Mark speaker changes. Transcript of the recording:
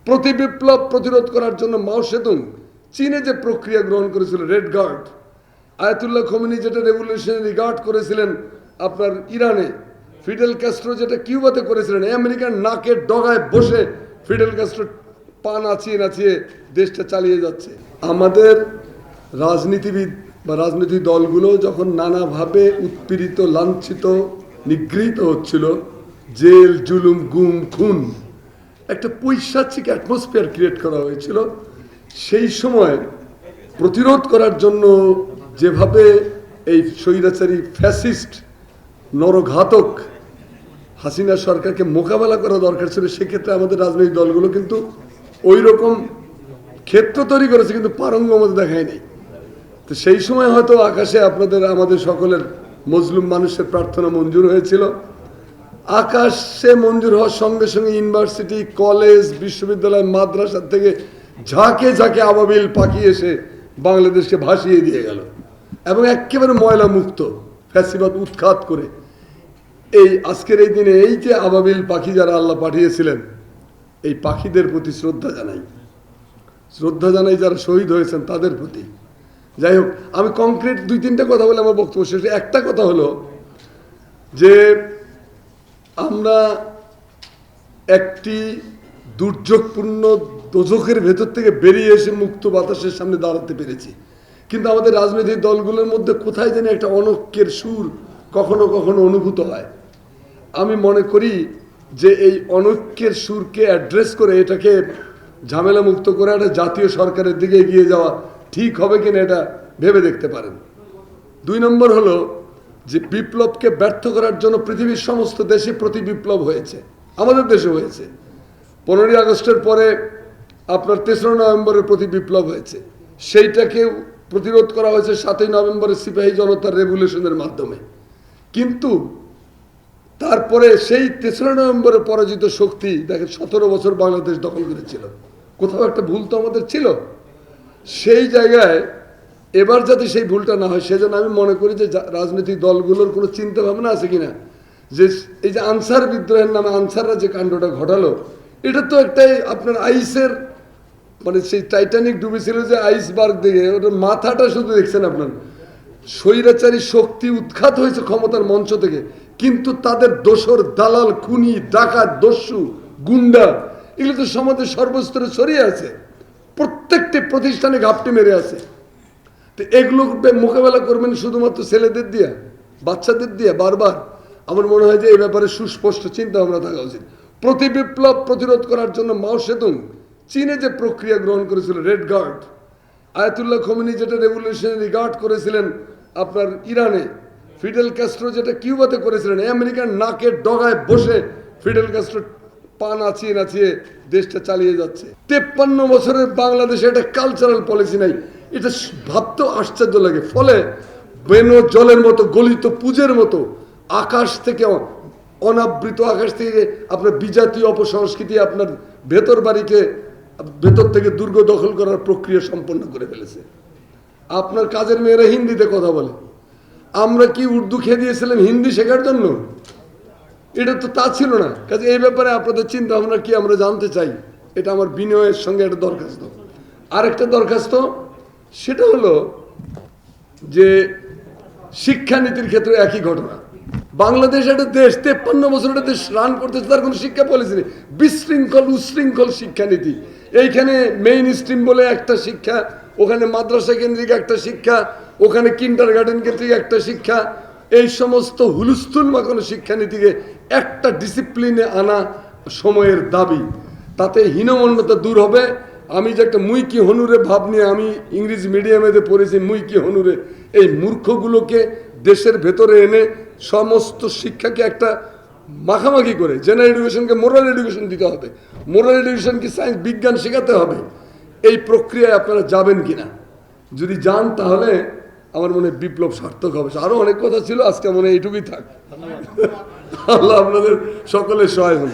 Speaker 1: প্রতি বিপ্লব প্রতিরোধ করার জন্য মাও সেতুং চীনে যে প্রক্রিয়া গ্রহণ করেছিল রেড গার্ড, আয়াতুল্লাহ খোমেনি যেটা রেভলিউশনারি গার্ড করেছিলেন আপনার ইরানে, ফিডেল ক্যাস্ট্রো যেটা কিউবাতে করেছিলেন, আমেরিকার নাকের ডগায় বসে ফিডেল ক্যাস্ট্রো পা নাচিয়ে নাচিয়ে দেশটা চালিয়ে যাচ্ছে। আমাদের রাজনীতিবিদ বা রাজনৈতিক দলগুলো যখন নানাভাবে উৎপীড়িত, লাঞ্ছিত, নিগৃহীত হচ্ছিল, জেল জুলুম গুম খুন, একটা পৈশাচিক অ্যাটমসফিয়ার ক্রিয়েট করা হয়েছিল। সেই সময় প্রতিরোধ করার জন্য যেভাবে এই স্বৈরাচারী ফ্যাসিস্ট নরঘাতক হাসিনা সরকারকে মোকাবেলা করা দরকার ছিল, সেক্ষেত্রে আমাদের রাজনৈতিক দলগুলো কিন্তু ওই রকম ক্ষেত্র তৈরি করেছে, কিন্তু পারঙ্গমতা দেখায় নাই। তো সেই সময় হয়তো আকাশে আমাদের সকলের মজলুম মানুষের প্রার্থনা মঞ্জুর হয়েছিল। আকাশে মঞ্জুর হওয়ার সঙ্গে সঙ্গে ইউনিভার্সিটি, কলেজ, বিশ্ববিদ্যালয়, মাদ্রাসা থেকে ঝাঁকে ঝাঁকে আবাবিল পাখি এসে বাংলাদেশকে ভাসিয়ে দিয়ে গেল এবং একেবারে ময়লা মুক্ত ফ্যাসিবাদ উৎখাত করে। এই আজকের এই দিনে এই যে আবাবিল পাখি যারা আল্লাহ পাঠিয়েছিলেন, এই পাখিদের প্রতি শ্রদ্ধা জানাই যারা শহীদ হয়েছেন তাদের প্রতি। যাই হোক, আমি কংক্রিট 2-3টা কথা বলে আমার বক্তব্য শেষ। একটা কথা হলো যে আমরা একটি দুর্যোগপূর্ণ দোজখের ভেতর থেকে বেরিয়ে এসে মুক্ত বাতাসের সামনে দাঁড়াতে পেরেছি, কিন্তু আমাদের রাজনৈতিক দলগুলোর মধ্যে কোথায় যেন একটা অনৈক্যের সুর কখনো কখনো অনুভূত হয়। আমি মনে করি যে এই অনৈক্যের সুরকে অ্যাড্রেস করে এটাকে ঝামেলা মুক্ত করে একটা জাতীয় সরকারের দিকে এগিয়ে যাওয়া ঠিক হবে কিনা এটা ভেবে দেখতে পারেন। 2 নম্বর হলো যে বিপ্লবকে ব্যর্থ করার জন্য পৃথিবীর সমস্ত দেশে প্রতি বিপ্লব হয়েছে, আমাদের দেশে হয়েছে। 15ই আগস্টের পরে আপনার 3রা নভেম্বরের প্রতি বিপ্লব হয়েছে, সেইটাকে প্রতিরোধ করা হয়েছে 7ই নভেম্বরের সিপাহী জনতার রেভলিউশনের মাধ্যমে। কিন্তু তারপরে সেই 3রা নভেম্বরের পরাজিত শক্তি দেখেন 17 বছর বাংলাদেশ দখল করেছিল। কোথাও একটা ভুল তো আমাদের ছিল, সেই জায়গায় এবার যাতে সেই ভুলটা না হয় সেজন্য আমি মনে করি যে রাজনৈতিক দলগুলোর কোনো চিন্তা ভাবনা আছে কিনা যে এই যে আনসার বিদ্রোহের নামে আনসাররা যে কাণ্ডটা ঘটালো, এটা তো একটাই আপনার আইসের মানে সেই টাইটানিক ডুবেছিল যে আইসবার্গ দেখে ওটার মাথাটা শুধু দেখছেন আপনার। স্বৈরাচারী শক্তি উৎখাত হয়েছে ক্ষমতার মঞ্চ থেকে, কিন্তু তাদের দোসর, দালাল, খুনি, ডাকাত, দস্যু, গুন্ডা এগুলো তো সমাজের সর্বস্তরে ছড়িয়ে আছে, প্রত্যেকটি প্রতিষ্ঠানে ঘাপটি মেরে আছে। তো এগুলো মোকাবেলা করবেন শুধুমাত্র ছেলেদের দিয়া, বাচ্চাদের দিয়া বারবার? আমার মনে হয় যে এই ব্যাপারে সুস্পষ্ট চিন্তা ভাবনা থাকা উচিত। প্রতি বিপ্লব প্রতিরোধ করার জন্য মাও সেতুং চীনে যে প্রক্রিয়া গ্রহণ করেছিল রেড গার্ড, আয়াতুল্লাহ খোমেনি যেটা রেভলিউশনারি গার্ড করেছিলেন আপনার ইরানে, ফিডেল ক্যাস্ট্রো যেটা কিউবাতে করেছিলেন, আমেরিকার নাকের ডগায় বসে ফিডেল ক্যাস্ট্রো পা নাচিয়ে নাচিয়ে দেশটা চালিয়ে যাচ্ছে। 53 বছরের বাংলাদেশে একটা কালচারাল পলিসি নাই, এটা ভাবতেও আশ্চর্য লাগে। ফলে বেনো জলের মতো, গলিত পুজের মতো আকাশ থেকে, অনাবৃত আকাশ থেকে আপনার বিজাতীয় অপসংস্কৃতি আপনার ভেতর বাড়িকে ভেতর থেকে দুর্গ দখল করার প্রক্রিয়া সম্পন্ন করে ফেলেছে। আপনার কাজের মেয়েরা হিন্দিতে কথা বলে, আমরা কি উর্দু খেয়ে দিয়েছিলাম হিন্দি শেখার জন্য? এটা তো তা ছিল না। কাজে এই ব্যাপারে আপনাদের চিন্তা ভাবনা কি আমরা জানতে চাই। এটা আমার বিনয়ের সঙ্গে একটা দরখাস্ত। আরেকটা দরখাস্ত, সেটা হলো যে শিক্ষানীতির ক্ষেত্রে একই ঘটনা। বাংলাদেশ একটা দেশ, 53 বছর একটা দেশ রান করতেছে, তার কোনো শিক্ষা পলিসি নেই, বিশৃঙ্খল উশৃঙ্খল শিক্ষানীতি। এইখানে মেইন স্ট্রিম বলে একটা শিক্ষা, ওখানে মাদ্রাসা কেন্দ্রিক একটা শিক্ষা, ওখানে কিন্ডারগার্টেন কেন্দ্রিক একটা শিক্ষা। এই সমস্ত হুলস্থুল মাখানো শিক্ষানীতিকে একটা ডিসিপ্লিনে আনা সময়ের দাবি, তাতে হীনমন্যতা দূর হবে। আমি যে একটা মুই কি হনুরে ভাব নিয়ে আমি ইংরেজি মিডিয়ামেতে পড়েছি, মুই কি হনুরে, এই মূর্খগুলোকে দেশের ভেতরে এনে সমস্ত শিক্ষাকে একটা মাখামাখি করে জেনারেল এডুকেশনকে মোরাল এডুকেশন দিতে হবে, মোরাল এডুকেশনকে সায়েন্স বিজ্ঞান শেখাতে হবে। এই প্রক্রিয়ায় আপনারা যাবেন কিনা? যদি যান তাহলে আমার মনে হয় বিপ্লব সার্থক হবে। আরো অনেক কথা ছিল, আজকে মনে হয় এইটুকুই থাক। আল্লাহ আপনাদের সকলের সহায় হন।